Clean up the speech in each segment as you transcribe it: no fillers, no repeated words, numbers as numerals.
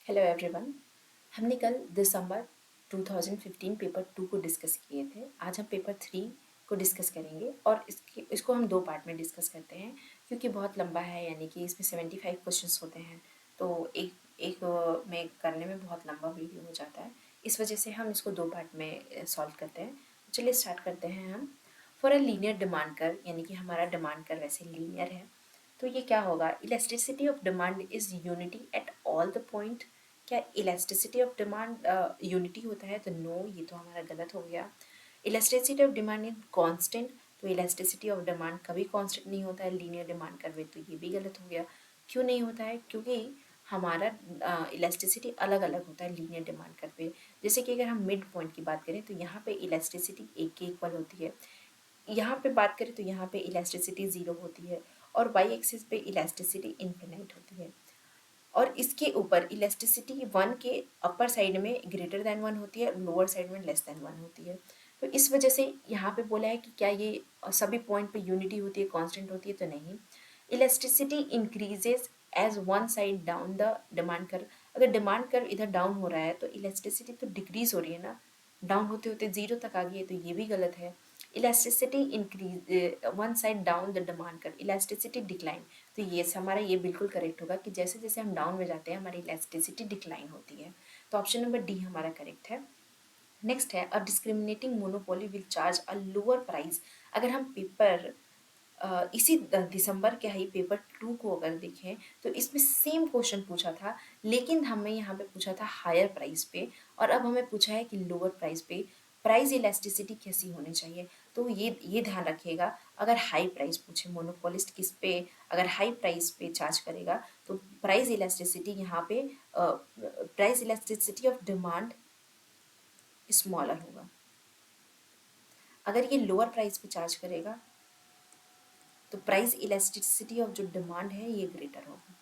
Hello everyone. हमने कल दिसंबर 2015 paper 2 को डिस्कस किए थे। आज हम पेपर 3 को डिस्कस करेंगे और इसको हम दो पार्ट में डिस्कस करते हैं क्योंकि बहुत लंबा है, यानी कि इसमें 75 क्वेश्चंस होते हैं। तो एक एक में करने में बहुत लंबा वीडियो हो जाता है। इस वजह से हम इसको दो पार्ट में सॉल्व करते हैं। चलिए स्टार्ट करते हैं हम। For a linear demand curve, यानी कि हमारा डिमांड कर्व वैसे लीनियर है, तो ये क्या होगा? Elasticity of demand is unity at all the point. क्या इलास्टिसिटी ऑफ डिमांड यूनिटी होता है? तो नो, ये तो हमारा गलत हो गया। Elasticity of demand is constant, तो इलास्टिसिटी ऑफ डिमांड कभी कांस्टेंट नहीं होता है लीनियर डिमांड कर्व में, तो ये भी गलत हो गया। क्यों नहीं होता है? क्योंकि हमारा इलास्टिसिटी अलग अलग होता है लीनियर डिमांड कर्व पे। जैसे कि अगर हम मिड पॉइंट की बात करें तो यहाँ पे इलास्टिसिटी एक के इक्वल होती है, यहाँ पे बात करें तो यहाँ पे इलास्टिसिटी ज़ीरो होती है, और वाई एक्सिस पे इलास्टिसिटी इन्फिनाइट होती है। और इसके ऊपर इलास्टिसिटी वन के अपर साइड में ग्रेटर देन वन होती है, लोअर साइड में लेस देन वन होती है। तो इस वजह से यहाँ पे बोला है कि क्या ये सभी पॉइंट पे यूनिटी होती है, कांस्टेंट होती है? तो नहीं। Elasticity increases as one side down the demand curve. अगर डिमांड कर्व इधर डाउन हो रहा है तो इलास्टिसिटी तो डिक्रीज हो रही है ना, डाउन होते होते जीरो तक आ गई है, तो ये भी गलत है। Elasticity increase one side down the demand curve, elasticity decline. तो ये हमारा ये बिल्कुल करेक्ट होगा कि जैसे जैसे हम डाउन में जाते हैं हमारी इलास्टिसिटी डिक्लाइन होती है। तो ऑप्शन नंबर डी हमारा करेक्ट है। नेक्स्ट है, a discriminating monopoly will charge a lower price. अगर हम पेपर इसी दिसंबर के ही पेपर 2 को अगर देखें तो इसमें सेम क्वेश्चन पूछा था, लेकिन हमें यहाँ पे पूछा था हायर प्राइस पे, और अब हमें पूछा है कि लोअर प्राइस पे प्राइस इलास्टिसिटी कैसी होनी चाहिए। तो ये ध्यान रखिएगा, अगर हाई प्राइस पूछे मोनोपोलिस्ट किस पे, अगर हाई प्राइस पे चार्ज करेगा तो प्राइस इलास्टिसिटी यहाँ पे price elasticity of demand smaller होगा। अगर ये लोअर प्राइस पे चार्ज करेगा तो प्राइस इलास्टिसिटी ऑफ जो डिमांड है ये ग्रेटर होगा।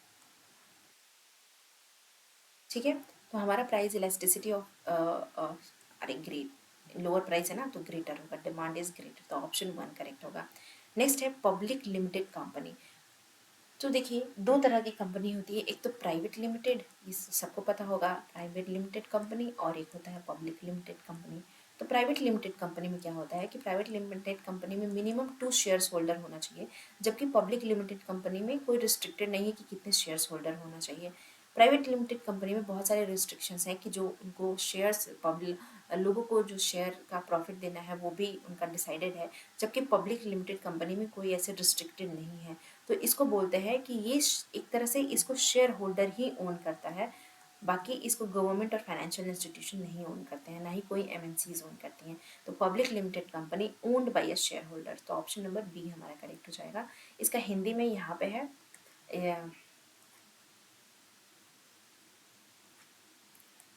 ठीक है, तो हमारा प्राइस इलास्टिसिटी ऑफ अरे ग्रेट लोअर प्राइस है ना, तो ग्रेटर होगा, डिमांड इज ग्रेटर, तो ऑप्शन वन करेक्ट होगा। नेक्स्ट है पब्लिक लिमिटेड कंपनी। तो देखिए दो तरह की कंपनी होती है, एक तो प्राइवेट लिमिटेड, ये सबको पता होगा, प्राइवेट लिमिटेड कंपनी, और एक होता है पब्लिक लिमिटेड कंपनी। तो प्राइवेट लिमिटेड कंपनी में क्या होता है कि प्राइवेट लिमिटेड कंपनी में मिनिमम 2 शेयर्स होल्डर होना चाहिए, जबकि पब्लिक लिमिटेड कंपनी में कोई रिस्ट्रिक्टेड नहीं है कि कितने शेयर्स होल्डर होना चाहिए। प्राइवेट लिमिटेड कंपनी में बहुत सारे रिस्ट्रिक्शंस हैं कि जो उनको शेयर्स पब्लिक लोगों को जो शेयर का प्रॉफिट देना है वो भी उनका डिसाइडेड है, जबकि पब्लिक लिमिटेड कंपनी में कोई ऐसे रिस्ट्रिक्टेड नहीं है। तो इसको बोलते हैं कि ये एक तरह से इसको शेयर होल्डर ही ओन करता है, बाकी इसको गवर्नमेंट और फाइनेंशियल इंस्टीट्यूशन नहीं ओन करते हैं, ना ही कोई एमएनसीज ओन करती हैं। तो public limited company owned by a share holder, तो ऑप्शन नंबर बी हमारा करेक्ट हो जाएगा। इसका हिंदी में यहाँ पे है।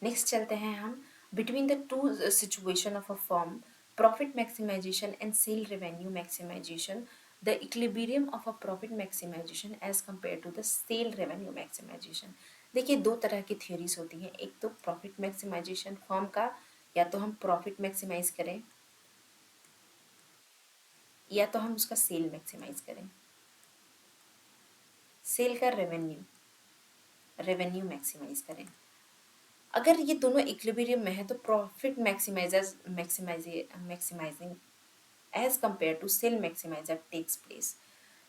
नेक्स्ट चलते हैं हम, between the two situation of a firm, profit maximisation and sale revenue maximisation, the equilibrium of a profit maximisation as compare to the sale revenue maximisation. देखिए दो तरह की थ्योरीज होती हैं, एक तो प्रॉफिट मैक्सिमाइजेशन फर्म का, या तो हम प्रॉफिट मैक्सिमाइज करें या तो हम उसका सेल मैक्सिमाइज करें, सेल का रेवेन्यू रेवेन्यू मैक्सिमाइज करें। अगर ये दोनों इक्विलिब्रियम में है तो profit maximisers maximising as compare to sale maximiser takes place,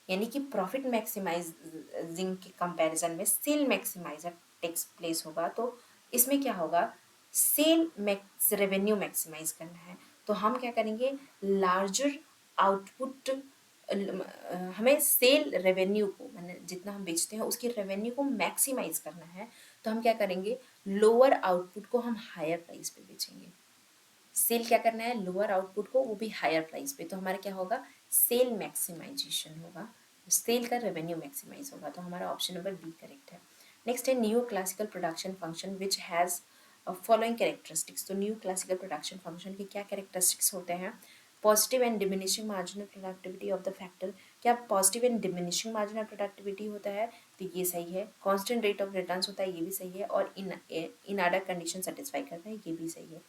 यानी कि प्रॉफिट मैक्सिमाइजिंग के कंपैरिजन में सेल मैक्सिमाइजर टेक्स प्लेस होगा। तो इसमें क्या होगा, सेल मैक्स रेवेन्यू मैक्सिमाइज करना है, तो हम क्या करेंगे, लार्जर आउटपुट, हमें सेल रेवेन्यू को, मैंने जितना हम बेचते हैं उसकी रेवेन्यू को मैक्सिमाइज करना है, तो हम क्या करेंगे, लोअर आउटपुट को हम हायर प्राइस पे बेचेंगे। सेल क्या करना है, लोअर आउटपुट को, वो भी हायर प्राइस पे, तो हमारा क्या होगा, सेल मैक्सिमाइजेशन होगा, सेल का रेवेन्यू मैक्सिमाइज होगा, तो हमारा ऑप्शन नंबर बी करेक्ट है। नेक्स्ट है new classical production function which has following characteristics. तो न्यू क्लासिकल प्रोडक्शन फंक्शन के क्या कैरेक्टरिस्टिक्स होते हैं, positive and diminishing marginal productivity of the factor. क्या positive and diminishing marginal productivity होता है? तो ये सही है। कांस्टेंट रेट ऑफ रिटर्न्स होता है, ये भी सही है, और इन आर्डर कंडीशन सेटिस्फाई करता है, ये भी सही है।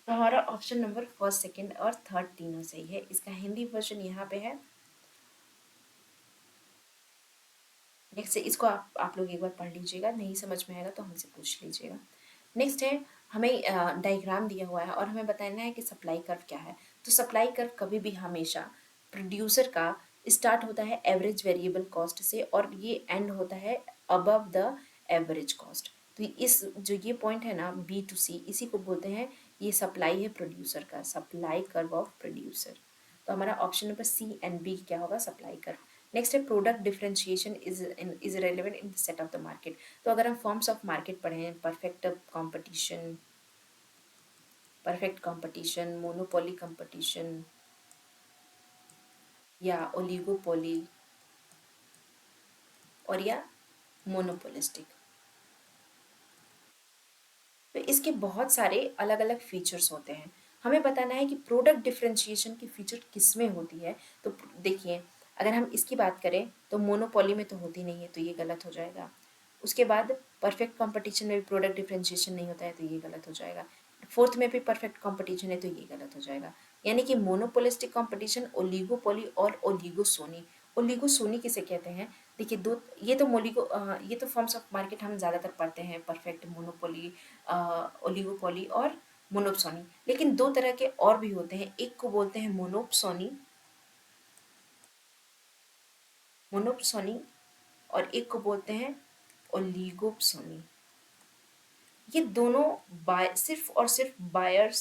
तो हमारा ऑप्शन नंबर फर्स्ट, सेकंड और थर्ड तीनों सही है। इसका हिंदी वर्जन यहाँ पे है। नेक्स्ट है, इसको आप लोग एक बार पढ़ लीजिएगा, नहीं समझ में आएगा तो हमसे पूछ लीजिएगा। नेक्स्ट है, हमें डायग्राम दिया हुआ है और हमें बताना है कि सप्लाई कर्व क्या है। तो सप्लाई कर्व कभी भी हमेशा प्रोड्यूसर का स्टार्ट होता है एवरेज वेरिएबल कॉस्ट से और ये एंड होता है अबव द एवरेज कॉस्ट। तो इस जो ये पॉइंट है ना B to C, इसी को बोलते हैं, ये सप्लाई है प्रोड्यूसर का, सप्लाई कर्व ऑफ प्रोड्यूसर। तो हमारा option number C and B क्या होगा, सप्लाई कर्व। नेक्स्ट है, product differentiation is relevant in the set of the market. तो अगर हम फॉर्म्स ऑफ मार्केट पढ़ें, परफेक्ट कंपटीशन, मोनोपोली कंपटीशन या ओलिगोपोली और या मोनोपोलिस्टिक, तो इसके बहुत सारे अलग अलग फीचर्स होते हैं। हमें बताना है कि प्रोडक्ट डिफरेंशिएशन की फीचर किसमें होती है। तो देखिए, अगर हम इसकी बात करें तो मोनोपोली में तो होती नहीं है, तो ये गलत हो जाएगा। उसके बाद परफेक्ट कंपटीशन में भी प्रोडक्ट डिफरेंशिएशन नहीं होता है, तो ये गलत हो जाएगा। फोर्थ में भी परफेक्ट कंपटीशन है, तो ये गलत हो जाएगा। यानी कि मोनोपोलिस्टिक कंपटीशन, ओलिगोपोली और ओलिगोसोनी। ओलिगोसोनी किसे कहते हैं, देखिए दो, ये तो फॉर्म्स ऑफ मार्केट हम ज़्यादातर पढ़ते हैं, परफेक्ट, मोनोपोली, ओलिगोपोली और मोनोपसोनी। लेकिन दो तरह के और भी होते हैं, एक को बोलते हैं मोनोपसोनी, मोनोपसोनी, और एक को बोलते हैं ओलिगोपसोनी। ये दोनों सिर्फ और सिर्फ बायर्स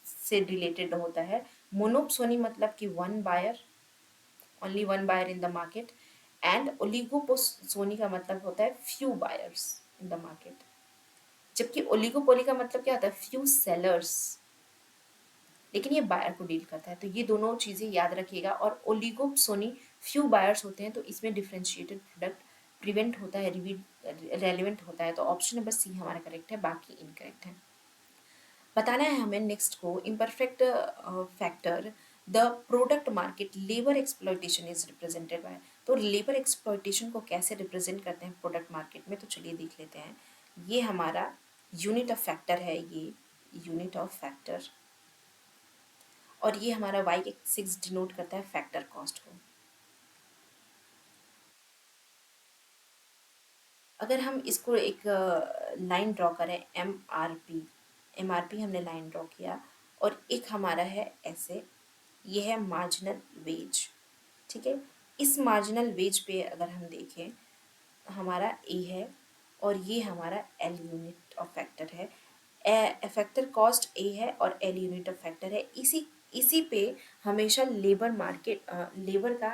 से रिलेटेड होता है। मोनोपसोनी मतलब कि one buyer, only one buyer in the market, and oligopsony का मतलब होता है few buyers in the market. जबकि ओलिगोपोली का मतलब क्या होता है, फ्यू सेलर्स, लेकिन ये बायर को डील करता है। तो ये दोनों चीज़ें याद रखिएगा। और ओलिगोपसोनी फ्यू बायर्स होते हैं, तो इसमें डिफरेंशिएटेड प्रोडक्ट प्रिवेंट होता है, रेलिवेंट होता है। तो ऑप्शन नंबर C हमारा करेक्ट है, बाकी इनकरेक्ट है। बताना है हमें नेक्स्ट को, imperfect factor the product market labour exploitation is represented by. तो लेबर एक्सप्लॉयटेशन को कैसे रिप्रेजेंट करते हैं प्रोडक्ट मार्केट में, तो चलिए देख लेते हैं। ये हमारा यूनिट ऑफ फैक्टर है, ये यूनिट ऑफ फैक्टर, और ये हमारा y6 डिनोट करता है फैक्टर कॉस्ट को। अगर हम इसको एक लाइन ड्रॉ करें, एम आर पी हमने लाइन ड्रॉ किया, और एक हमारा है ऐसे, ये है मार्जिनल वेज, ठीक है। इस मार्जिनल वेज पे अगर हम देखें, हमारा ए है और ये हमारा एल यूनिट ऑफ फैक्टर है। फैक्टर कॉस्ट ए है और एल यूनिट ऑफ फैक्टर है। इसी इसी पे हमेशा लेबर का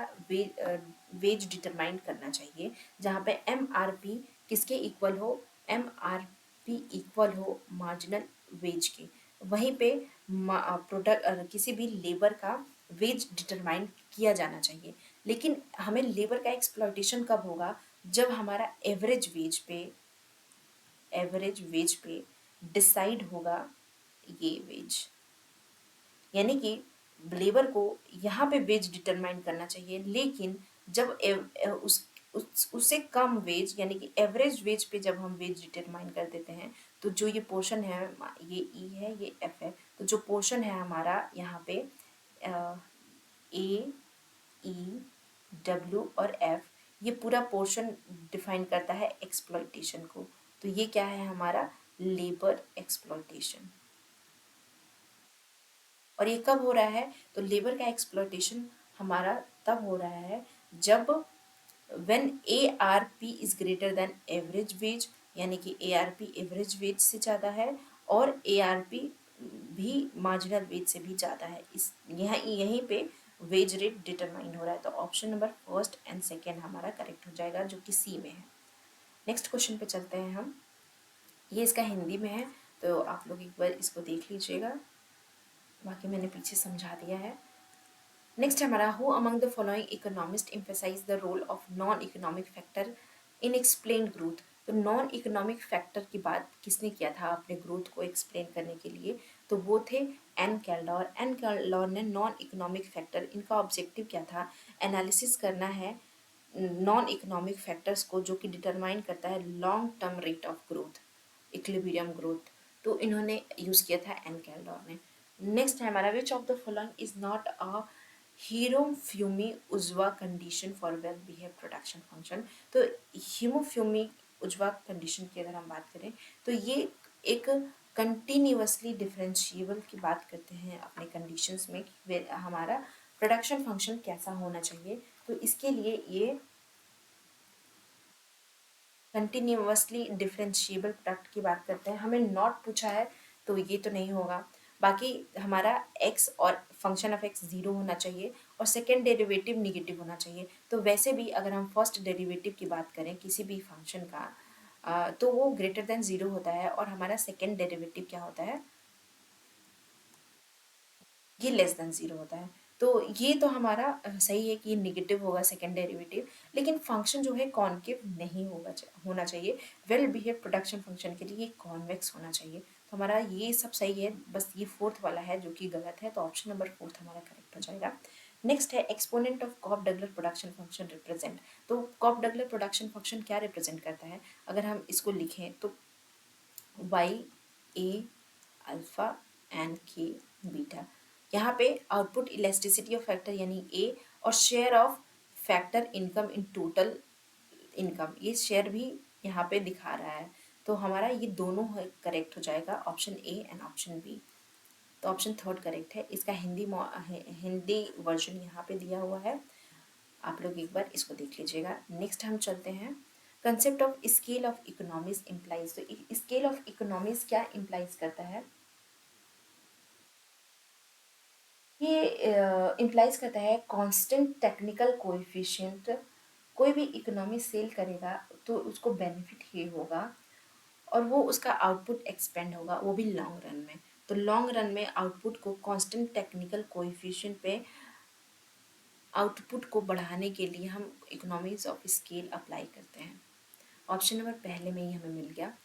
वेज डिटरमाइन करना चाहिए, जहाँ पे एम आर पी किसके इक्वल हो, एम आर पी इक्वल हो मार्जिनल वेज के। वहीं पे प्रोडक्ट किसी भी लेबर का वेज डिटरमाइन किया जाना चाहिए। लेकिन हमें लेबर का एक्सप्लॉयटेशन कब होगा, जब हमारा एवरेज वेज पे डिसाइड होगा ये वेज। यानी कि लेबर को यहाँ पे वेज डिटरमाइन करना चाहिए, लेकिन जब उससे कम वेज यानी कि एवरेज वेज पे जब हम वेज डिटरमाइन कर देते हैं, तो जो ये पोर्शन है, ये ई है, ये एफ है, तो जो पोर्शन है हमारा यहाँ पे ए, ई, डब्ल्यू और एफ, ये पूरा पोर्शन डिफाइन करता है एक्सप्लॉयटेशन को। तो ये क्या है हमारा, लेबर एक्सप्लॉयटेशन। और ये कब हो रहा है, तो लेबर का एक्सप्लॉयटेशन हमारा तब हो रहा है जब when A R P is greater than average wage, यानी कि A R P average wage से ज़्यादा है और ए आर पी भी मार्जिनल वेज से भी ज़्यादा है। इस यहीं पे वेज रेट डिटरमाइन हो रहा है। तो option number first and second हमारा करेक्ट हो जाएगा, जो कि सी में है। नेक्स्ट क्वेश्चन पे चलते हैं हम। ये इसका हिंदी में है, तो आप लोग एक बार इसको देख लीजिएगा, बाकी मैंने पीछे समझा दिया है। नेक्स्ट हमारा, who among the following economist emphasise the role of non economic factor in explain growth. तो नॉन इकोनॉमिक फैक्टर की बात किसने किया था अपने ग्रोथ को एक्सप्लेन करने के लिए, तो वो थे एन कैल्डॉर। एन कैल्डॉर ने नॉन इकोनॉमिक फैक्टर, इनका ऑब्जेक्टिव क्या था, एनालिसिस करना है नॉन इकोनॉमिक फैक्टर्स को, जो कि डिटरमाइन करता है long term rate of growth, equilibrium growth. तो इन्होंने यूज़ किया था एन कैल्डॉर ने। नेक्स्ट है हमारा, which of the following is not a हीमोफ्यूमी उजवा condition for well behave production function. तो हीमोफ्यूमी उजवा कंडीशन की अगर हम बात करें तो ये एक कंटिन्यूअसली डिफरेंशिएबल की बात करते हैं अपने कंडीशंस में कि हमारा प्रोडक्शन फंक्शन कैसा होना चाहिए। तो इसके लिए ये कंटिन्यूअसली डिफरेंशिएबल प्रोडक्ट की बात करते हैं। हमें नॉट पूछा है तो ये तो नहीं होगा। बाकी हमारा x और फंक्शन ऑफ x ज़ीरो होना चाहिए और सेकेंड डेरिवेटिव निगेटिव होना चाहिए। तो वैसे भी अगर हम फर्स्ट डेरिवेटिव की बात करें किसी भी फंक्शन का तो वो ग्रेटर देन ज़ीरो होता है और हमारा सेकेंड डेरिवेटिव क्या होता है, ये लेस देन ज़ीरो होता है। तो ये तो हमारा सही है कि ये निगेटिव होगा सेकेंड डेरिवेटिव, लेकिन फंक्शन जो है कॉन्केव नहीं होना चाहिए। वेल बिहेव प्रोडक्शन फंक्शन के लिए ये कॉन्वेक्स होना चाहिए। तो हमारा ये सब सही है, बस ये फोर्थ वाला है जो कि गलत है। तो ऑप्शन नंबर फोर्थ हमारा करेक्ट हो जाएगा। नेक्स्ट है exponent of Cobb Douglas production function represent. तो कॉफ डगलर प्रोडक्शन फंक्शन क्या रिप्रेजेंट करता है, अगर हम इसको लिखें तो Y A alpha and K beta. यहाँ पे आउटपुट इलास्टिसिटी ऑफ फैक्टर यानी ए और share of factor income in total income, ये शेयर भी यहाँ पे दिखा रहा है। तो हमारा ये दोनों करेक्ट हो जाएगा, option A and option B. तो ऑप्शन थर्ड करेक्ट है। इसका हिंदी वर्जन यहाँ पे दिया हुआ है, आप लोग एक बार इसको देख लीजिएगा। नेक्स्ट हम चलते हैं, concept of scale of economies implies. तो स्केल ऑफ इकोनॉमीज क्या इम्प्लाइज करता है, ये इम्प्लाइज करता है कांस्टेंट टेक्निकल कोएफिशिएंट। कोई भी इकोनॉमी सेल करेगा तो उसको बेनिफिट ही होगा और वो उसका आउटपुट एक्सपेंड होगा, वो भी लॉन्ग रन में। तो लॉन्ग रन में आउटपुट को कांस्टेंट टेक्निकल कोएफिशिएंट पे आउटपुट को बढ़ाने के लिए हम इकोनॉमीज ऑफ स्केल अप्लाई करते हैं। ऑप्शन नंबर पहले में ही हमें मिल गया।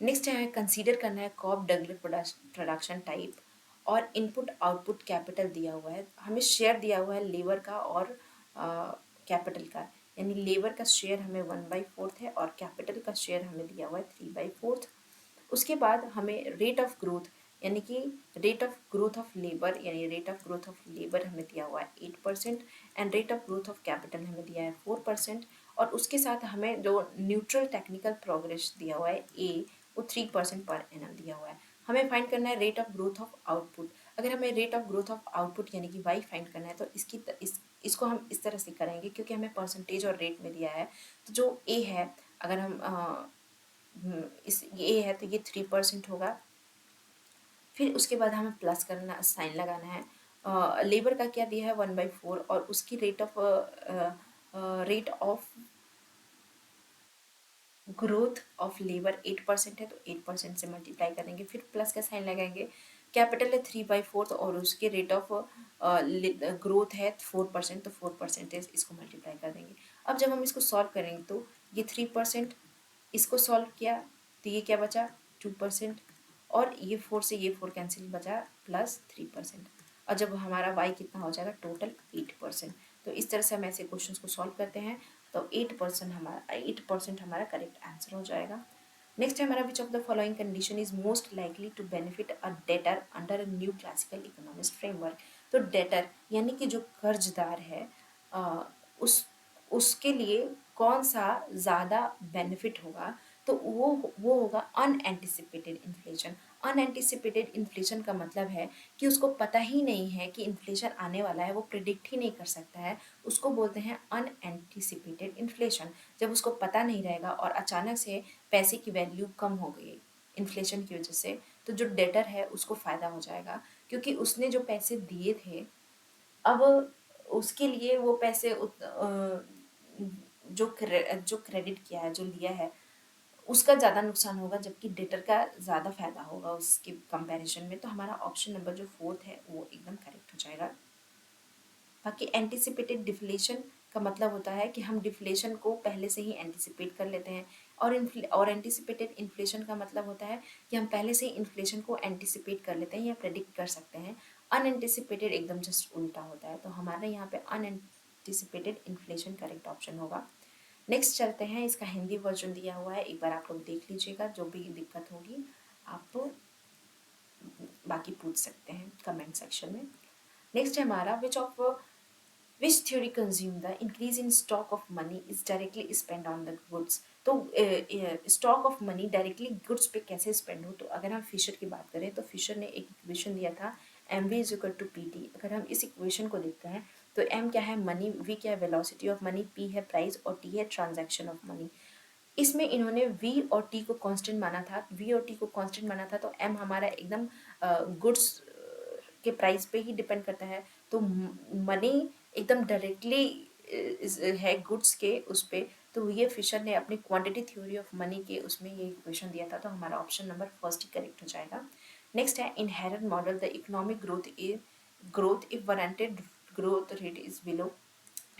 नेक्स्ट है कंसीडर करना है कॉफ डगलर प्रोडक्शन टाइप और इनपुट आउटपुट कैपिटल दिया हुआ है। हमें शेयर दिया हुआ है लेबर का और कैपिटल का, यानी लेबर का शेयर हमें 1/4 है और कैपिटल का शेयर हमें दिया हुआ है 3/4। उसके बाद हमें रेट ऑफ ग्रोथ यानी कि rate of growth of labour यानी rate of growth of labour हमें दिया हुआ है 8% and rate of growth of capital हमें दिया है 4%। और उसके साथ हमें जो न्यूट्रल टेक्निकल प्रोग्रेस दिया हुआ है ए, वो 3% पर एनम दिया हुआ है। हमें फाइंड करना है rate of growth of output. अगर हमें rate of growth of output यानी कि वाई फाइंड करना है तो इसको हम इस तरह से करेंगे, क्योंकि हमें परसेंटेज और रेट में दिया है। तो जो ए है, अगर हम इस ये है तो ये 3% होगा। फिर उसके बाद हमें प्लस करना, साइन लगाना है। लेबर का क्या दिया है 1/4 और उसकी rate of growth of labour 8% है, तो 8% से मल्टीप्लाई करेंगे, फिर प्लस का साइन लगाएंगे। कैपिटल है 3/4 और उसके रेट ऑफ ग्रोथ है 4%, तो 4% इसको मल्टीप्लाई कर देंगे। अब जब हम इसको सॉल्व करेंगे तो ये 3%, इसको सॉल्व किया तो ये क्या बचा 2%, और ये 4 से ये 4 कैंसिल बचा प्लस 3%। और जब हमारा वाई कितना हो जाएगा टोटल 8%। तो इस तरह से हम ऐसे क्वेश्चंस को सॉल्व करते हैं। तो 8% हमारा करेक्ट आंसर हो जाएगा। नेक्स्ट है हमारा which of the following condition is most likely to benefit a debtor under a new classical economist framework. तो डेटर यानी कि जो कर्जदार है, उस उसके लिए कौन सा ज़्यादा बेनिफिट होगा, तो वो होगा अनएंटिसिपेटेड इन्फ्लेशन। अनएंटिसिपेटेड इन्फ्लेशन का मतलब है कि उसको पता ही नहीं है कि इन्फ्लेशन आने वाला है, वो प्रिडिक्ट ही नहीं कर सकता है, उसको बोलते हैं अनएंटिसिपेटेड इन्फ्लेशन। जब उसको पता नहीं रहेगा और अचानक से पैसे की वैल्यू कम हो गई इन्फ्लेशन की वजह से, तो जो डेटर है उसको फ़ायदा हो जाएगा, क्योंकि उसने जो पैसे दिए थे अब उसके लिए वो पैसे जो क्रेडिट किया है, जो लिया है, उसका ज़्यादा नुकसान होगा, जबकि डेटर का ज़्यादा फायदा होगा उसके कंपैरिजन में। तो हमारा ऑप्शन नंबर जो फोर्थ है वो एकदम करेक्ट हो जाएगा। बाकी एंटिसिपेटेड डिफ्लेशन का मतलब होता है कि हम डिफ्लेशन को पहले से ही एंटिसिपेट कर लेते हैं, और एंटिसिपेटेड इन्फ्लेशन का मतलब होता है कि हम पहले से ही इन्फ्लेशन को एंटिसिपेट कर लेते हैं या प्रेडिक्ट कर सकते हैं। अनएंटिसिपेटेड एकदम जस्ट उल्टा होता है। तो हमारा यहाँ पे अनएंटिसिपेटेड इन्फ्लेशन करेक्ट ऑप्शन होगा। नेक्स्ट चलते हैं, इसका हिंदी वर्जन दिया हुआ है, एक बार आप लोग देख लीजिएगा, जो भी दिक्कत होगी आप बाकी पूछ सकते हैं कमेंट सेक्शन में। नेक्स्ट है हमारा which of which theory consume the increase in stock of money is directly spend on the goods. तो stock of money directly goods पे कैसे स्पेंड हो, तो अगर हम फिशर की बात करें तो फिशर ने एक इक्वेशन दिया था M V is equal to P T. अगर हम इस इक्वेशन को देखते हैं तो एम क्या है मनी, वी क्या है वेलोसिटी ऑफ मनी, पी है प्राइस और टी है ट्रांजैक्शन ऑफ मनी। इसमें इन्होंने v और t को कांस्टेंट माना था, v और t को कांस्टेंट माना था, तो m हमारा एकदम गुड्स के प्राइस पे ही डिपेंड करता है। तो मनी एकदम डायरेक्टली है गुड्स के उस पे। तो ये फिशर ने अपनी क्वांटिटी थ्योरी ऑफ मनी के उसमें ये इक्वेशन दिया था, तो हमारा ऑप्शन नंबर फर्स्ट ही करेक्ट हो जाएगा। नेक्स्ट है inherent model the economic growth if warranted growth rate is below,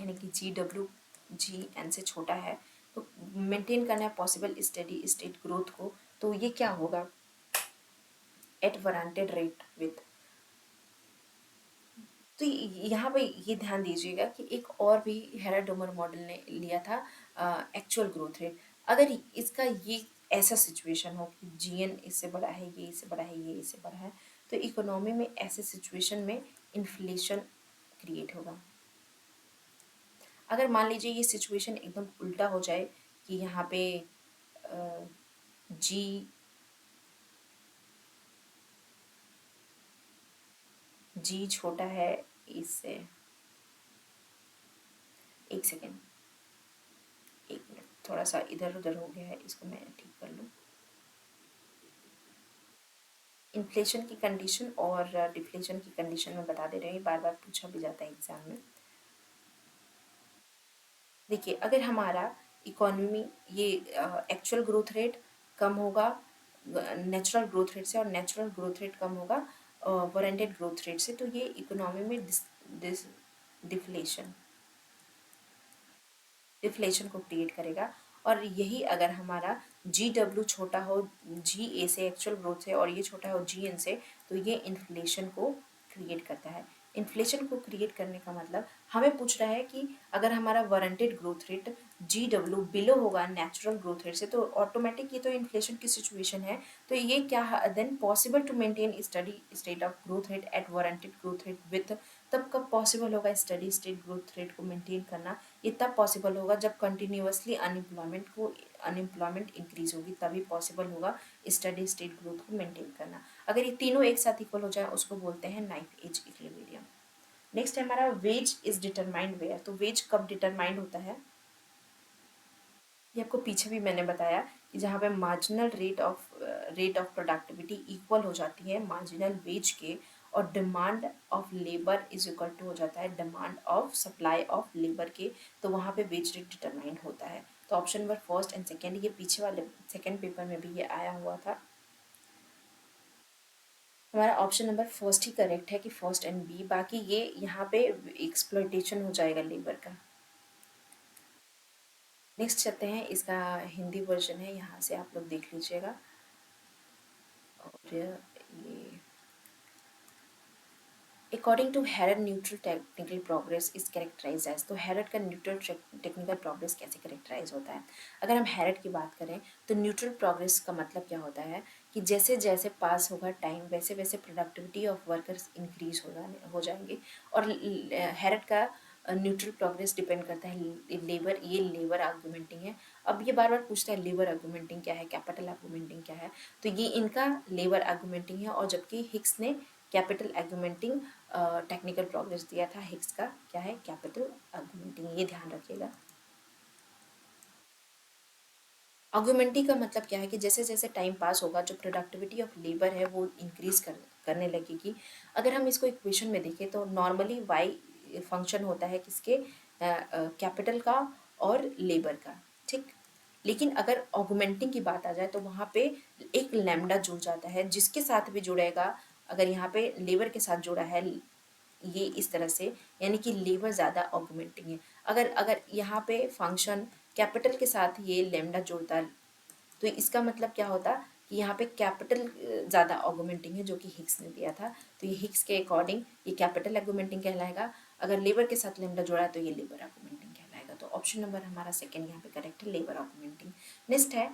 यानी कि जी डब्ल्यू जी एन से छोटा है तो मेंटेन करना है पॉसिबल स्टेडी स्टेट ग्रोथ को। तो ये क्या होगा एट वारंटेड रेट विथ। तो यहाँ पे ये ध्यान दीजिएगा कि एक और भी हेराडोमर मॉडल ने लिया था एक्चुअल ग्रोथ रेट। अगर इसका ये ऐसा सिचुएशन हो कि जीएन इससे बड़ा है, ये इससे बड़ा है, ये इससे बड़ा है, तो इकोनॉमी में ऐसे सिचुएशन में इन्फ्लेशन क्रिएट होगा। अगर मान लीजिए ये सिचुएशन एकदम उल्टा हो जाए कि यहाँ पे जी जी छोटा है इससे, एक सेकेंड, एक मिनट, थोड़ा सा इधर उधर हो गया है, इसको मैं ठीक कर लूँ। इन्फ्लेशन की कंडीशन और डिफ्लेशन की कंडीशन में बता दे रहे हैं, बार बार पूछा भी जाता है एग्जाम में। देखिए अगर हमारा इकोनॉमी ये एक्चुअल ग्रोथ रेट कम होगा नेचुरल ग्रोथ रेट से और नेचुरल ग्रोथ रेट कम होगा वारंटेड ग्रोथ रेट से, तो ये इकोनॉमी में डिफ्लेशन डिफ्लेशन को क्रिएट करेगा। और यही अगर हमारा जी डब्ल्यू छोटा हो जी ए से एक्चुअल ग्रोथ से और ये छोटा हो जी एन से, तो ये इन्फ्लेशन को क्रिएट करता है। इन्फ्लेशन को क्रिएट करने का मतलब हमें पूछ रहा है कि अगर हमारा वारंटेड ग्रोथ रेट जी डब्ल्यू बिलो होगा नेचुरल ग्रोथ रेट से, तो ऑटोमेटिक ये तो इन्फ्लेशन की सिचुएशन है। तो ये क्या then possible to maintain steady state of growth rate at warranted growth rate with, तब कब पॉसिबल होगा स्टडी स्टेट ग्रोथ रेट को मेंटेन करना, ये तब पॉसिबल होगा जब कंटिन्यूअसली अनएम्प्लॉयमेंट इंक्रीज होगी, तभी पॉसिबल होगा स्टडी स्टेट ग्रोथ को मेंटेन करना। अगर ये तीनों एक साथ इक्वल हो जाए उसको बोलते हैं नाइफ एज इक्विलिब्रियम। नेक्स्ट है हमारा वेज इज डिटरमाइंड वेयर। तो वेज कब डिटरमाइंड होता है, ये आपको पीछे भी मैंने बताया कि जहाँ पे marginal rate of productivity equal हो जाती है मार्जिनल वेज के, और demand of labour is equal to हो जाता है demand of supply of labour के, तो वहाँ पे वेज रेट डिटरमाइंड होता है। तो option number first and second, ये पीछे वाले सेकेंड पेपर में भी ये आया हुआ था। हमारा ऑप्शन नंबर फर्स्ट ही करेक्ट है कि फर्स्ट एंड बी, बाकी ये यहाँ पे एक्सप्लॉइटेशन हो जाएगा लेबर का। नेक्स्ट चलते हैं, इसका हिंदी वर्जन है, यहाँ से आप लोग देख लीजिएगा। और ये according to Harrod neutral technical progress is characterise as. तो हेरड का न्यूट्रल टेक्निकल प्रोग्रेस कैसे कैरेक्टराइज होता है। अगर हम हेरड की बात करें तो न्यूट्रल प्रोग्रेस का मतलब क्या होता है कि जैसे जैसे पास होगा टाइम वैसे वैसे प्रोडक्टिविटी ऑफ वर्कर्स इंक्रीज हो जाएंगे। और हेरड का न्यूट्रल प्रोग्रेस डिपेंड करता है लेबर, ये लेबर आर्गूमेंटिंग है। अब ये बार बार पूछता है लेबर आर्गूमेंटिंग क्या है, कैपिटल आर्गूमेंटिंग क्या है, तो ये इनका लेबर आर्गूमेंटिंग है। और जबकि हिक्स ने कैपिटल आर्गूमेंटिंग टेक्निकल प्रोग्रेस दिया था, हिक्स का क्या है कैपिटल आर्गूमेंटिंग, ये ध्यान रखिएगा। आर्गूमेंटिंग का मतलब क्या है कि जैसे जैसे टाइम पास होगा जो प्रोडक्टिविटी ऑफ लेबर है वो इंक्रीज करने लगेगी। अगर हम इसको इक्वेशन में देखें तो नॉर्मली वाई फंक्शन होता है किसके, कैपिटल का और लेबर का, ठीक। लेकिन अगर ऑगमेंटिंग की बात आ जाए तो वहाँ पे एक लैम्डा जुड़ जाता है, जिसके साथ भी जुड़ेगा, अगर यहाँ पे लेबर के साथ जुड़ा है ये इस तरह से, यानी कि लेबर ज़्यादा ऑगमेंटिंग है। अगर अगर यहाँ पे फंक्शन कैपिटल के साथ ये लेमडा जुड़ता, तो इसका मतलब क्या होता कि यहाँ पे कैपिटल ज़्यादा ऑगमेंटिंग है, जो कि हिक्स ने दिया था। तो ये हिक्स के अकॉर्डिंग ये कैपिटल ऑगमेंटिंग कहलाएगा। अगर लेबर के साथ लेमडा जुड़ा तो ये लेबर ऑगमेंटिंग कहलाएगा। तो ऑप्शन नंबर हमारा सेकेंड यहाँ पे करेक्ट है, लेबर ऑगमेंटिंग। नेक्स्ट है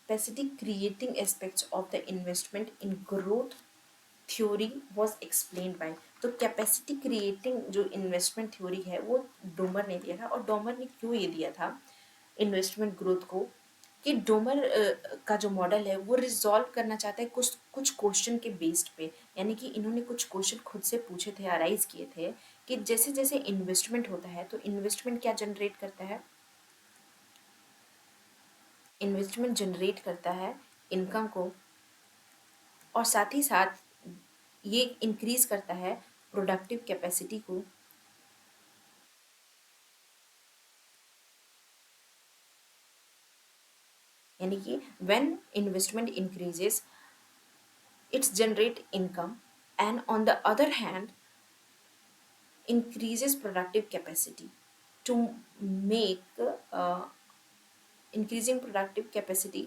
capacity creating aspects of the investment in growth theory was explain by. तो कैपेसिटी क्रिएटिंग जो इन्वेस्टमेंट थ्योरी है वो डोमर ने दिया था। और डोमर ने क्यों ये दिया था इन्वेस्टमेंट ग्रोथ को, कि डोमर का जो मॉडल है वो रिजॉल्व करना चाहता है कुछ कुछ क्वेश्चन के बेस्ड पे। यानी कि इन्होंने कुछ क्वेश्चन खुद से पूछे थे, अराइज किए थे, कि जैसे जैसे इन्वेस्टमेंट होता है तो इन्वेस्टमेंट क्या जनरेट करता है, इन्वेस्टमेंट जनरेट करता है इनकम को, और साथ ही साथ ये इंक्रीज करता है प्रोडक्टिव कैपेसिटी को। यानी कि when investment increases it's generate income, and on the other hand increases productive capacity to make uh, increasing productive capacity।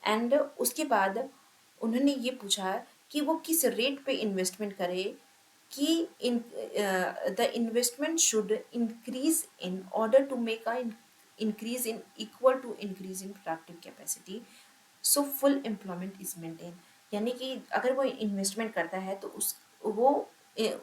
And उसके बाद उन्होंने ये पूछा कि वो किस रेट पे इन्वेस्टमेंट करे, कि in the investment should increase in order to make a increase in equal to increase in productive capacity, so full employment is maintain. यानी कि अगर वो इन्वेस्टमेंट करता है तो उस वो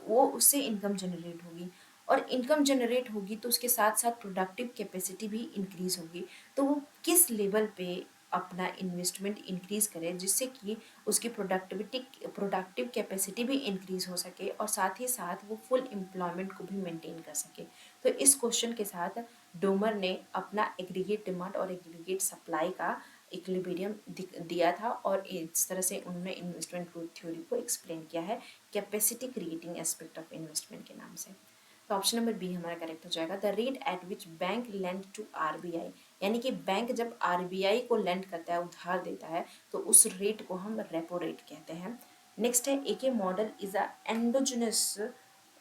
वो उससे इनकम जनरेट होगी, और इनकम जनरेट होगी तो उसके साथ साथ प्रोडक्टिव कैपेसिटी भी इंक्रीज होगी। तो वो किस लेवल पे अपना इन्वेस्टमेंट इंक्रीज करे जिससे कि उसकी प्रोडक्टिव कैपेसिटी भी इंक्रीज हो सके, और साथ ही साथ वो फुल एम्प्लॉयमेंट को भी मेंटेन कर सके। तो इस क्वेश्चन के साथ डोमर ने अपना एग्रीगेट डिमांड और एग्रीगेट सप्लाई का इक्विलिब्रियम दिया था, और इस तरह से उन्होंने इन्वेस्टमेंट ग्रोथ थ्योरी को एक्सप्लेन किया है capacity creating aspect of investment के नाम से। तो ऑप्शन नंबर बी हमारा करेक्ट हो जाएगा, the rate at which bank lend to RBI. यानी कि बैंक जब आरबीआई को लेंड करता है, उधार देता है, तो उस रेट को हम रेपो रेट कहते हैं। नेक्स्ट है AK model is a endogenous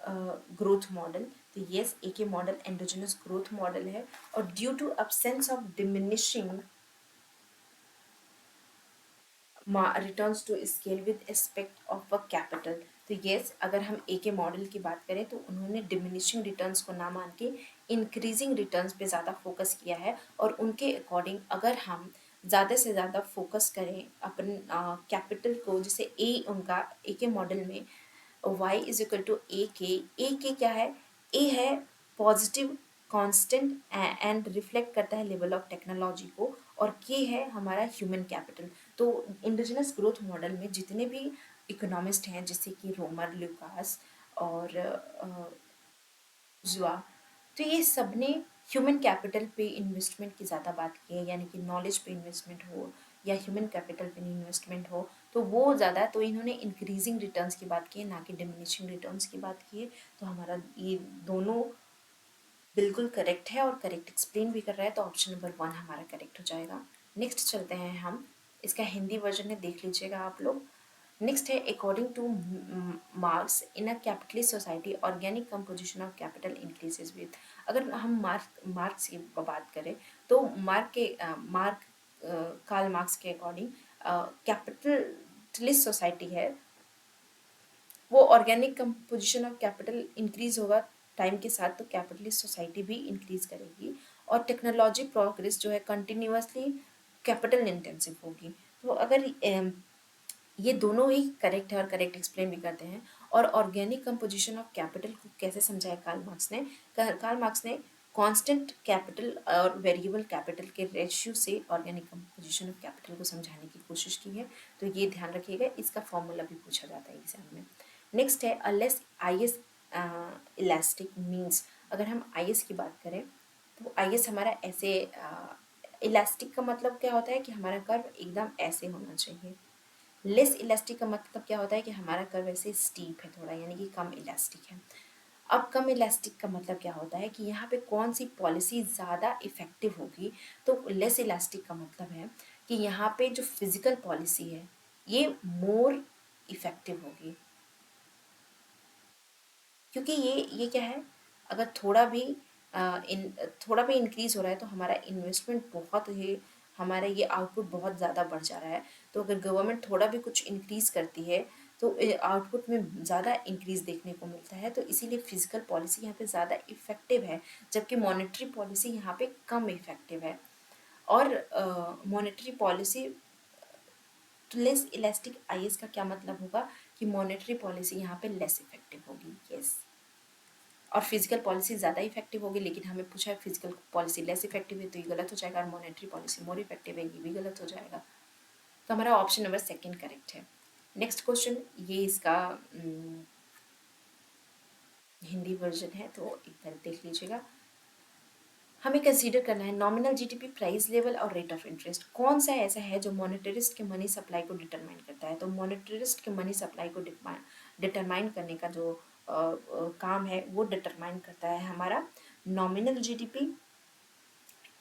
growth model. तो yes, AK model endogenous growth model है, और due to absence of diminishing returns to scale with aspect of a capital. तो येस, अगर हम ए के मॉडल की बात करें तो उन्होंने डिमिनिशिंग रिटर्न्स को ना मान के इंक्रीजिंग रिटर्न्स पे ज़्यादा फोकस किया है, और उनके अकॉर्डिंग अगर हम ज़्यादा से ज़्यादा फोकस करें अपन कैपिटल को, जैसे ए उनका ए के मॉडल में y इज इक्वल टू ए के क्या है, ए है पॉजिटिव कांस्टेंट एंड रिफ्लेक्ट करता है लेवल ऑफ टेक्नोलॉजी को, और के है हमारा ह्यूमन कैपिटल। तो इंडिजिनस ग्रोथ मॉडल में जितने भी इकोनॉमिस्ट हैं जैसे कि रोमर लुकास और जुआ, तो ये सब ने ह्यूमन कैपिटल पे इन्वेस्टमेंट की ज़्यादा बात की है। यानी कि नॉलेज पे इन्वेस्टमेंट हो या ह्यूमन कैपिटल पे इन्वेस्टमेंट हो, तो वो ज़्यादा, तो इन्होंने इंक्रीजिंग रिटर्न्स की बात की है, ना कि डिमिनिशिंग रिटर्न्स की बात की है। तो हमारा ये दोनों बिल्कुल करेक्ट है, और करेक्ट एक्सप्लेन भी कर रहा है, तो ऑप्शन नंबर 1 हमारा करेक्ट हो जाएगा। नेक्स्ट चलते हैं हम, इसका हिंदी वर्जन है, देख लीजिएगा आप लोग। नेक्स्ट है according two marks in a capitalist society organic composition of capital increases with. अगर हम मार्क्स की बात करें तो कार्ल मार्क्स के अकॉर्डिंग कैपिटलिस्ट सोसाइटी है वो organic composition of capital increase होगा टाइम के साथ, तो कैपिटलिस्ट सोसाइटी भी इंक्रीज करेगी, और टेक्नोलॉजी प्रोग्रेस जो है कंटिन्यूअसली कैपिटल इंटेंसिव होगी। तो अगर ये दोनों ही करेक्ट है और करेक्ट एक्सप्लेन भी करते हैं। और ऑर्गेनिक कंपोजिशन ऑफ कैपिटल को कैसे समझाया कार्ल मार्क्स ने, कार्ल मार्क्स ने कांस्टेंट कैपिटल और वेरिएबल कैपिटल के रेशियो से ऑर्गेनिक कंपोजिशन ऑफ कैपिटल को समझाने की कोशिश की है। तो ये ध्यान रखिएगा, इसका फॉर्मूला भी पूछा जाता है एग्जाम में। नेक्स्ट है less I S elastic means. अगर हम आई एस की बात करें तो आई एस हमारा ऐसे इलास्टिक का मतलब क्या होता है कि हमारा कर्व एकदम ऐसे होना चाहिए। लेस इलास्टिक का मतलब क्या होता है कि हमारा कर्व ऐसे स्टीप है थोड़ा, यानी कि कम इलास्टिक है। अब कम इलास्टिक का मतलब क्या होता है कि यहाँ पे कौन सी पॉलिसी ज़्यादा इफ़ेक्टिव होगी। तो लेस इलास्टिक का मतलब है कि यहाँ पे जो फिजिकल पॉलिसी है ये मोर इफ़ेक्टिव होगी, क्योंकि ये क्या है, अगर थोड़ा भी इंक्रीज हो रहा है तो हमारा इन्वेस्टमेंट बहुत ही, हमारा ये आउटपुट बहुत ज़्यादा बढ़ जा रहा है। तो अगर गवर्नमेंट थोड़ा भी कुछ इंक्रीज करती है तो आउटपुट में ज़्यादा इंक्रीज देखने को मिलता है, तो इसीलिए फिजिकल पॉलिसी यहाँ पे ज़्यादा इफेक्टिव है, जबकि मॉनेटरी पॉलिसी यहाँ पे कम इफेक्टिव है। और मॉनेटरी पॉलिसी, तो लेस इलास्टिक आईएस का क्या मतलब होगा कि मॉनेटरी पॉलिसी यहाँ पे लेस इफेक्टिव होगी। यस, और फिजिकल पॉलिसी ज़्यादा इफेक्टिव होगी, लेकिन हमें पूछा है फिजिकल पॉलिसी लेस इफेक्टिव है तो ये गलत हो जाएगा, और मॉनेटरी पॉलिसी मोर इफेक्टिव है, ये भी गलत हो जाएगा। तो हमारा ऑप्शन नंबर सेकंड करेक्ट है। नेक्स्ट क्वेश्चन, ये इसका हिंदी वर्जन है तो एक बार देख लीजिएगा। हमें कंसीडर करना है नॉमिनल जीडीपी, प्राइस लेवल और रेट ऑफ इंटरेस्ट कौन सा ऐसा है जो मॉनेटरिस्ट के मनी सप्लाई को डिटरमाइन करता है। तो मॉनेटरिस्ट के मनी सप्लाई को डिटरमाइन करने का जो काम है वो डिटरमाइन करता है हमारा nominal GDP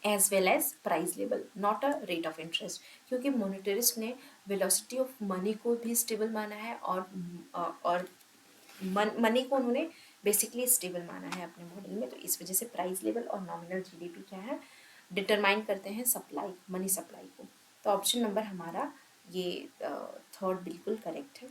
as well as price level, not a rate of interest, क्योंकि मॉनेटरिस्ट ने वेलोसिटी ऑफ मनी को भी स्टेबल माना है और मनी को उन्होंने बेसिकली स्टेबल माना है अपने मॉडल में। तो इस वजह से प्राइस लेवल और नॉमिनल जीडीपी क्या है, डिटरमाइन करते हैं सप्लाई, मनी सप्लाई को। तो ऑप्शन नंबर हमारा ये थर्ड बिल्कुल करेक्ट है।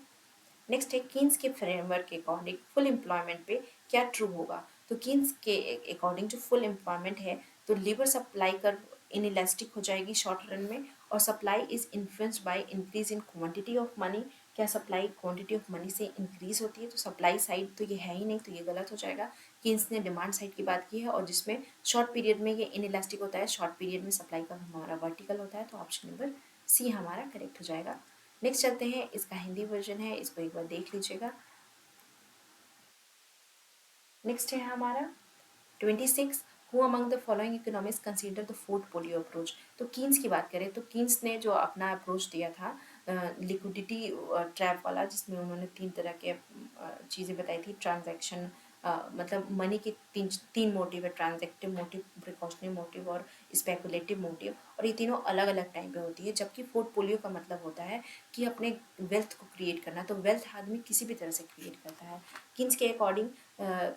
नेक्स्ट है कीन्स के फ्रेमवर्क के अकॉर्डिंग फुल एम्प्लॉयमेंट पे क्या ट्रू होगा। तो कीन्स के अकॉर्डिंग जो फुल एम्प्लॉयमेंट है तो लेबर सप्लाई कर्व इनइलास्टिक हो जाएगी शॉर्ट रन में, और supply is influenced by increase in quantity of money. क्या सप्लाई क्वांटिटी ऑफ मनी से इंक्रीज होती है, तो सप्लाई साइड तो ये है ही नहीं, तो ये गलत हो जाएगा। कीन्स ने डिमांड साइड की बात की है, और जिसमें शॉर्ट पीरियड में ये इनइलास्टिक होता है, शॉर्ट पीरियड में सप्लाई का हमारा वर्टिकल होता है। तो ऑप्शन नंबर सी हमारा करेक्ट हो जाएगा। नेक्स्ट चलते हैं, इसका हिंदी वर्जन है, इसको एक बार देख लीजिएगा। नेक्स्ट है हमारा 26, who among the following economics consider the fourth polio approach. तो कीन्स की बात करें तो कीन्स ने जो अपना अप्रोच दिया था लिक्विडिटी ट्रैप वाला, जिसमें उन्होंने तीन तरह के चीज़ें बताई थी। ट्रांजैक्शन मतलब मनी के तीन तीन मोटिव है, ट्रांजेक्टिव मोटिव, प्रिकॉशनरी मोटिव और स्पेकुलेटिव मोटिव, और ये तीनों अलग अलग टाइम पे होती है। जबकि पोर्टफोलियो का मतलब होता है कि अपने वेल्थ को क्रिएट करना, तो वेल्थ आदमी किसी भी तरह से क्रिएट करता है। किन्स के अकॉर्डिंग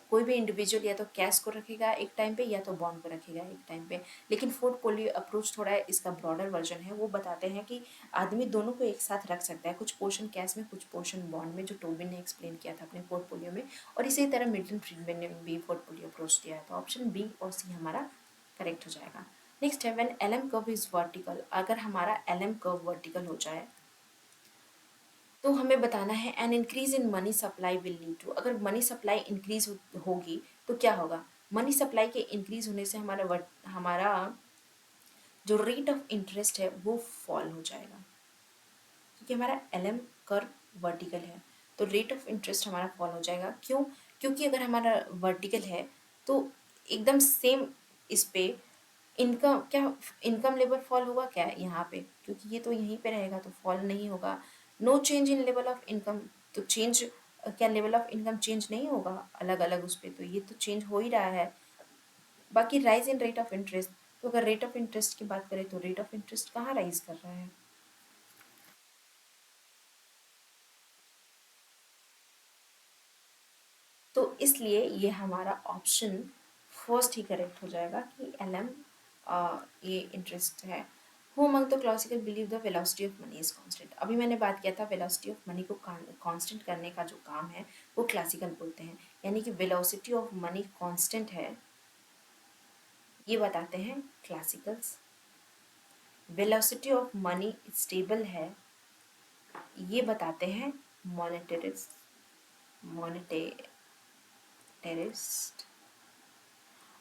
कोई भी इंडिविजुअल या तो कैश को रखेगा एक टाइम पे या तो बॉन्ड को रखेगा एक टाइम पे, लेकिन पोर्टफोलियो अप्रोच थोड़ा इसका ब्रॉडर वर्जन है। वो बताते हैं कि आदमी दोनों को एक साथ रख सकता है, कुछ पोर्शन कैश में, कुछ पोर्शन बॉन्ड में, जो टोबिन ने एक्सप्लेन किया था अपने पोर्टफोलियो में, और इसी तरह मिल्टन फ्रीडमैन ने भी पोर्टफोलियो अप्रोच दिया है। तो ऑप्शन बी और सी हमारा करेक्ट हो जाएगा। नेक्स्ट है when LM curve is vertical, अगर हमारा एलएम कर्व वर्टिकल हो जाए तो हमें बताना है an increase in money supply will lead to, अगर मनी सप्लाई इंक्रीज होगी तो क्या होगा। मनी सप्लाई के इंक्रीज होने से हमारा जो रेट ऑफ इंटरेस्ट है वो फॉल हो जाएगा, क्योंकि हमारा एलएम कर्व वर्टिकल है तो रेट ऑफ इंटरेस्ट हमारा फॉल हो जाएगा। क्यों? क्योंकि अगर हमारा वर्टिकल है तो एकदम सेम इस पे इनकम क्या, इनकम लेवल फॉल होगा क्या यहाँ पे, क्योंकि ये तो यहीं पे रहेगा तो फॉल नहीं होगा। No change in level of income, तो चेंज क्या लेवल ऑफ इनकम चेंज नहीं होगा अलग अलग उस पर, तो ये तो चेंज हो ही रहा है। बाकी rise in rate of interest, तो अगर रेट ऑफ इंटरेस्ट की बात करें तो रेट ऑफ इंटरेस्ट कहाँ राइज कर रहा है। तो इसलिए ये हमारा ऑप्शन फर्स्ट ही करेक्ट हो जाएगा कि एल एम ये इंटरेस्ट है। Who among the classical believe the velocity of money is constant, अभी मैंने बात किया था वेलोसिटी ऑफ मनी को कांस्टेंट करने का जो काम है वो क्लासिकल बोलते हैं, यानी कि वेलोसिटी ऑफ मनी कांस्टेंट है ये बताते हैं classicals. Velocity of money stable है ये बताते हैं मॉनेटरिस्ट। मॉनेटरिस्ट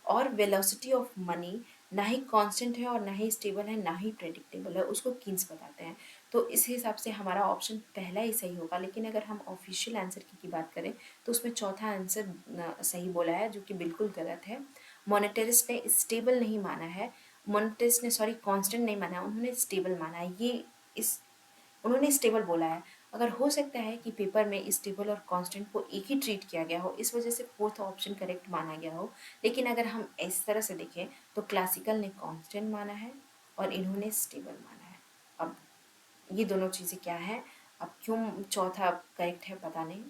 और वेलोसिटी ऑफ मनी ना ही कांस्टेंट है और ना ही स्टेबल है ना ही प्रेडिक्टेबल है, उसको कीन्स बताते हैं। तो इस हिसाब से हमारा ऑप्शन पहला ही सही होगा, लेकिन अगर हम ऑफिशियल आंसर की बात करें तो उसमें चौथा आंसर सही बोला है, जो कि बिल्कुल गलत है। मॉनेटरिस्ट ने स्टेबल नहीं माना है, मॉनेटरिस्ट ने सॉरी कांस्टेंट नहीं माना है, उन्होंने स्टेबल माना है। ये इस उन्होंने स्टेबल बोला है। अगर हो सकता है कि पेपर में स्टेबल और कांस्टेंट को एक ही ट्रीट किया गया हो, इस वजह से फोर्थ ऑप्शन करेक्ट माना गया हो, लेकिन अगर हम इस तरह से देखें तो क्लासिकल ने कांस्टेंट माना है और इन्होंने स्टेबल माना है। अब ये दोनों चीज़ें क्या है, अब क्यों चौथा करेक्ट है पता नहीं।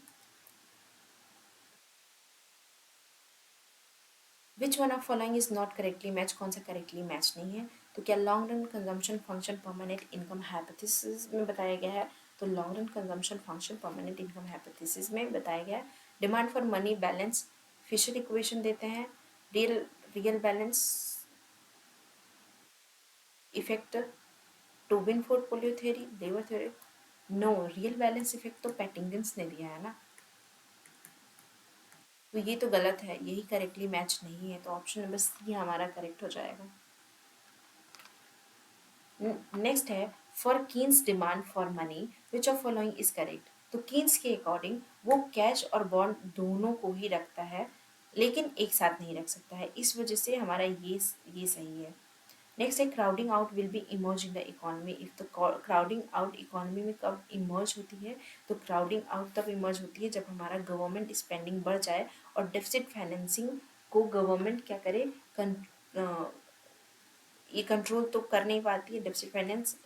Which one of following is not correctly match, कौन सा करेक्टली मैच नहीं है। तो क्या long run consumption function permanent income hypothesis में बताया गया है, तो long run consumption function permanent income hypothesis में बताया गया है। Demand for money balance Fisher equation देते हैं। Real real balance effect Tobin portfolio theory, labour theory, no, real balance effect तो पैटिंगन्स ने दिया है ना, तो ये तो गलत है, यही करेक्टली मैच नहीं है, तो ऑप्शन नंबर सी हमारा करेक्ट हो जाएगा। नेक्स्ट है for Keynes demand for money which of following is correct. तो कीन्स के अकॉर्डिंग वो कैश और बॉन्ड दोनों को ही रखता है, लेकिन एक साथ नहीं रख सकता है, इस वजह से हमारा ये सही है। नेक्स्ट है crowding out will be emerge in the economy if the crowding out economy में कब इमर्ज होती है, तो क्राउडिंग आउट तब इमर्ज होती है जब हमारा गवर्नमेंट स्पेंडिंग बढ़ जाए और डेफिसिट फाइनेंसिंग को गवर्नमेंट क्या करे, ये कंट्रोल तो कर नहीं पाती है, डेफिसिट फाइनेंस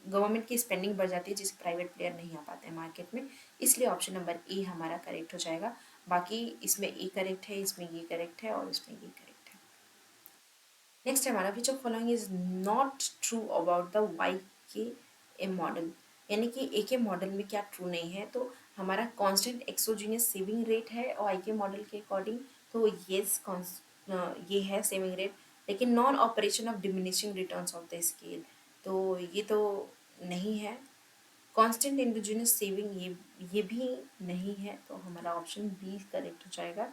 गवर्नमेंट की स्पेंडिंग बढ़ जाती है जिससे प्राइवेट प्लेयर नहीं आ पाते हैं मार्केट में, इसलिए ऑप्शन नंबर ए हमारा करेक्ट हो जाएगा। बाकी इसमें ए करेक्ट है, इसमें ये करेक्ट है और इसमें ये करेक्ट है। नेक्स्ट है हमारा which of following is not true about the Y K A model, यानी कि ए के मॉडल में क्या ट्रू नहीं है, तो हमारा कांस्टेंट एक्सोजीनियस सेविंग रेट है और आई के मॉडल के अकॉर्डिंग, तो ये है सेविंग रेट, लेकिन non operation of diminishing returns of the scale, तो ये तो नहीं है। कांस्टेंट इंडोजिनस सेविंग ये भी नहीं है, तो हमारा ऑप्शन बी करेक्ट हो जाएगा।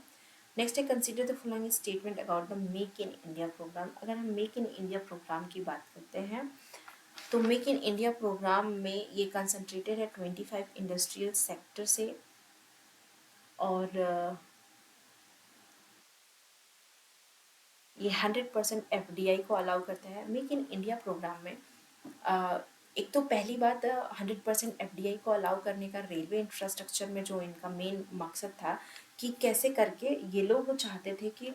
नेक्स्ट है consider the following statement about the make in India programme. अगर हम मेक इन इंडिया प्रोग्राम की बात करते हैं, तो मेक इन इंडिया प्रोग्राम में ये कंसंट्रेटेड है 25 इंडस्ट्रियल सेक्टर से, और ये 100% एफडीआई को अलाउ करता है। मेक इन इंडिया प्रोग्राम में एक तो पहली बात 100% एफडीआई को अलाउ करने का रेलवे इंफ्रास्ट्रक्चर में जो इनका मेन मकसद था कि कैसे करके ये लोग चाहते थे कि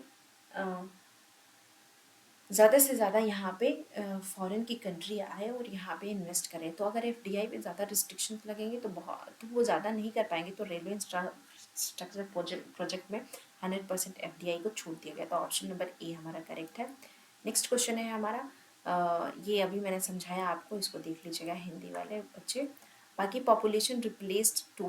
ज़्यादा से ज़्यादा यहाँ पे फॉरेन की कंट्री आए और यहाँ पे इन्वेस्ट करें, तो अगर एफडीआई पे ज़्यादा रिस्ट्रिक्शंस लगेंगे तो वो ज़्यादा नहीं कर पाएंगे, तो रेलवे इंफ्रास्ट्रक्चर प्रोजेक्ट में 100% एफडीआई को छूट दिया गया, तो ऑप्शन नंबर ए हमारा करेक्ट है। नेक्स्ट क्वेश्चन है हमारा, ये अभी मैंने समझाया आपको, इसको देख लीजिएगा हिंदी वाले बच्चे। बाकी population replaced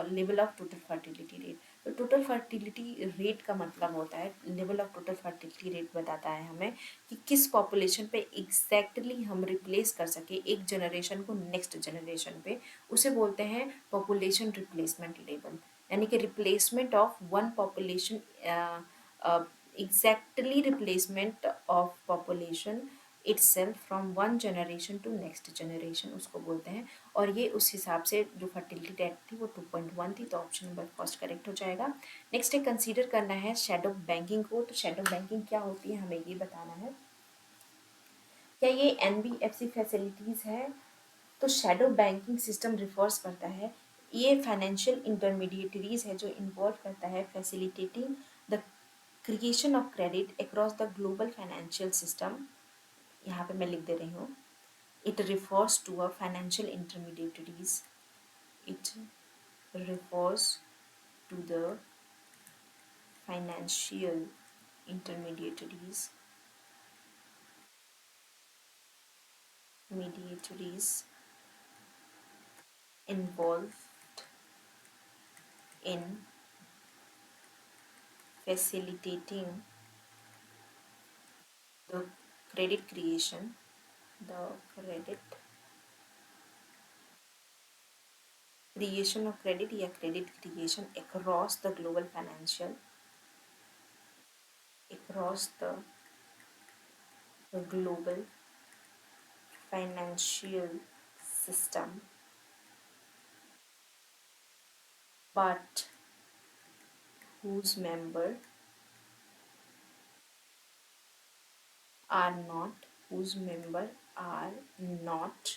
level of total fertility rate, तो टोटल फर्टिलिटी रेट का मतलब होता है, level of total fertility rate बताता है हमें कि किस पॉपुलेशन पे एग्जैक्टली हम रिप्लेस कर सके एक जनरेशन को नेक्स्ट जनरेशन पे, उसे बोलते हैं पॉपुलेशन रिप्लेसमेंट लेवल, यानी कि replacement of one population, exactly replacement of population itself from one generation to next generation उसको बोलते हैं, और ये उस हिसाब से जो फर्टिलिटी रेट थी वो 2.1 थी, तो ऑप्शन नंबर फर्स्ट करेक्ट हो जाएगा। नेक्स्ट है कंसीडर करना है शैडो बैंकिंग को, तो शैडो बैंकिंग क्या होती है हमें ये बताना है। क्या ये एनबीएफसी फैसिलिटीज़ है, तो शैडो बैंकिंग सिस्टम रिफर्स करता है, ये फाइनेंशियल इंटरमीडिएटरीज है जो इन्वॉल्व करता है facilitating the creation of credit across the global financial system, यहाँ पे मैं लिख दे रही हूँ, it refers to a financial intermediaries, it refers to the financial intermediaries mediatories involved in facilitating the credit creation, the credit creation of credit या credit creation across the global financial, across the global financial system, but whose member are not whose member are not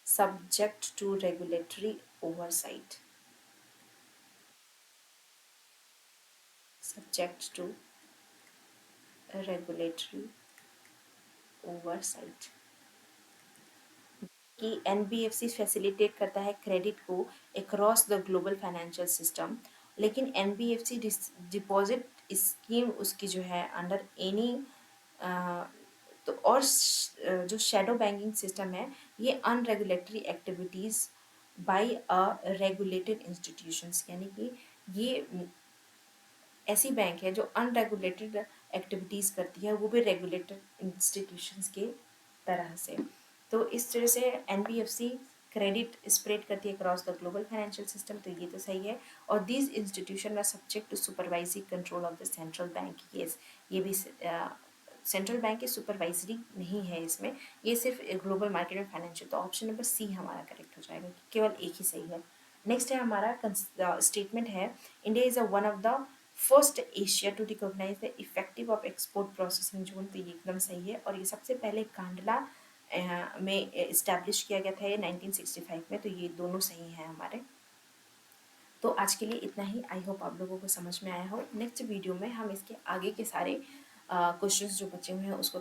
subject to regulatory oversight, subject to regulatory oversight, कि NBFC facilitate करता है credit को across the global financial system, लेकिन NBFC deposit scheme उसकी जो है under any, तो और जो शैडो बैंकिंग सिस्टम है ये unregulatory activities by a regulated institutions, यानी कि ये ऐसी बैंक है जो अनरेगुलेटेड एक्टिविटीज़ करती है, वो भी रेगुलेटेड इंस्टीट्यूशंस के तरह से, तो इस तरह से एनबीएफसी क्रेडिट स्प्रेड करती है across the global financial system, तो ये तो सही है। और these institution are subject to supervisory control of the central bank, ये भी सेंट्रल बैंक की सुपरवाइजरी नहीं है इसमें, ये सिर्फ ग्लोबल मार्केट में फाइनेंशियल, तो ऑप्शन नंबर सी हमारा करेक्ट हो जाएगा, केवल एक ही सही है। नेक्स्ट है हमारा स्टेटमेंट है, India is one of the first Asia to recognise the effective of export processing zone, तो ये एकदम सही है। और ये सबसे पहले कांडला में इस्टेब्लिश किया गया था ये 1965 में, तो ये दोनों सही हैं हमारे। तो आज के लिए इतना ही, आई होप आप लोगों को समझ में आया हो। नेक्स्ट वीडियो में हम इसके आगे के सारे क्वेश्चंस जो बचे हुए हैं उसको